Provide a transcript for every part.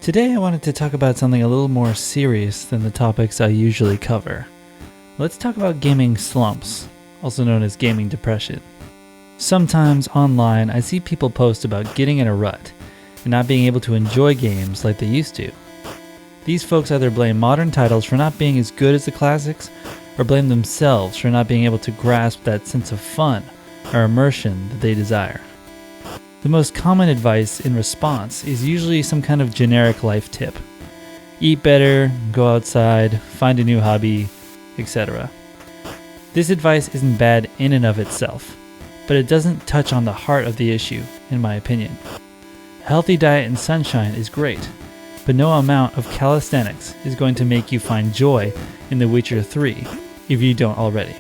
Today I wanted to talk about something a little more serious than the topics I usually cover. Let's talk about gaming slumps, also known as gaming depression. Sometimes online I see people post about getting in a rut and not being able to enjoy games like they used to. These folks either blame modern titles for not being as good as the classics, or blame themselves for not being able to grasp that sense of fun or immersion that they desire. The most common advice in response is usually some kind of generic life tip. Eat better, go outside, find a new hobby, etc. This advice isn't bad in and of itself, but it doesn't touch on the heart of the issue, in my opinion. A healthy diet and sunshine is great, but no amount of calisthenics is going to make you find joy in The Witcher 3 if you don't already.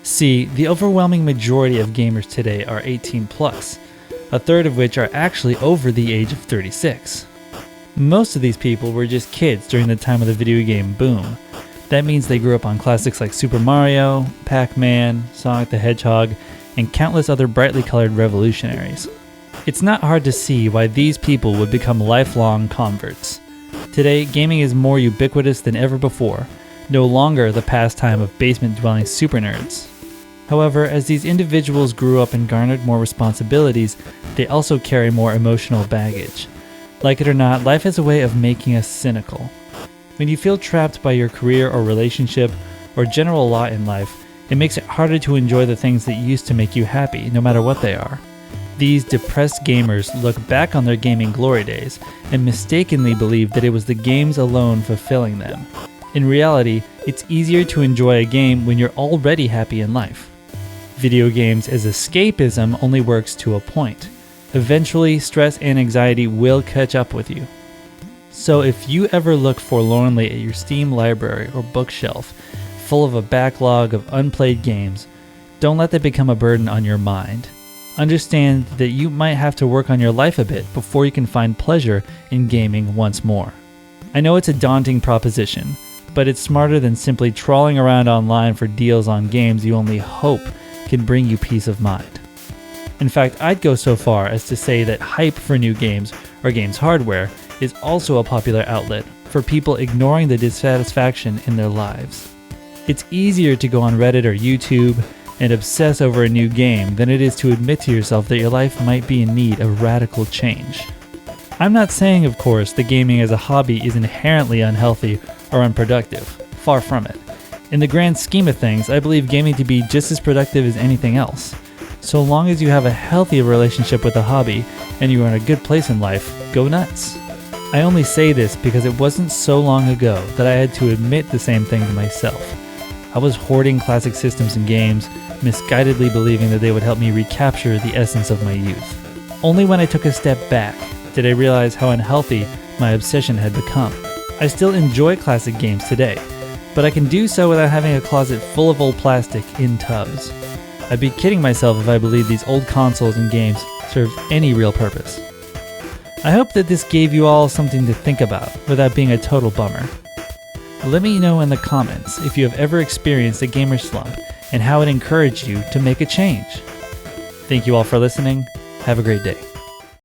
See, the overwhelming majority of gamers today are 18 plus, a third of which are actually over the age of 36. Most of these people were just kids during the time of the video game boom. That means they grew up on classics like Super Mario, Pac-Man, Sonic the Hedgehog, and countless other brightly colored revolutionaries. It's not hard to see why these people would become lifelong converts. Today, gaming is more ubiquitous than ever before, no longer the pastime of basement-dwelling super nerds. However, as these individuals grew up and garnered more responsibilities, they also carry more emotional baggage. Like it or not, life has a way of making us cynical. When you feel trapped by your career or relationship, or general lot in life, it makes it harder to enjoy the things that used to make you happy, no matter what they are. These depressed gamers look back on their gaming glory days and mistakenly believe that it was the games alone fulfilling them. In reality, it's easier to enjoy a game when you're already happy in life. Video games as escapism only works to a point. Eventually, stress and anxiety will catch up with you. So if you ever look forlornly at your Steam library or bookshelf full of a backlog of unplayed games, don't let that become a burden on your mind. Understand that you might have to work on your life a bit before you can find pleasure in gaming once more. I know it's a daunting proposition, but it's smarter than simply trawling around online for deals on games you only hope can bring you peace of mind. In fact, I'd go so far as to say that hype for new games or games hardware is also a popular outlet for people ignoring the dissatisfaction in their lives. It's easier to go on Reddit or YouTube and obsess over a new game than it is to admit to yourself that your life might be in need of radical change. I'm not saying, of course, that gaming as a hobby is inherently unhealthy or unproductive. Far from it. In the grand scheme of things, I believe gaming to be just as productive as anything else. So long as you have a healthy relationship with the hobby and you are in a good place in life, go nuts. I only say this because it wasn't so long ago that I had to admit the same thing to myself. I was hoarding classic systems and games, misguidedly believing that they would help me recapture the essence of my youth. Only when I took a step back did I realize how unhealthy my obsession had become. I still enjoy classic games today, but I can do so without having a closet full of old plastic in tubs. I'd be kidding myself if I believed these old consoles and games served any real purpose. I hope that this gave you all something to think about without being a total bummer. Let me know in the comments if you have ever experienced a gamer slump and how it encouraged you to make a change. Thank you all for listening. Have a great day.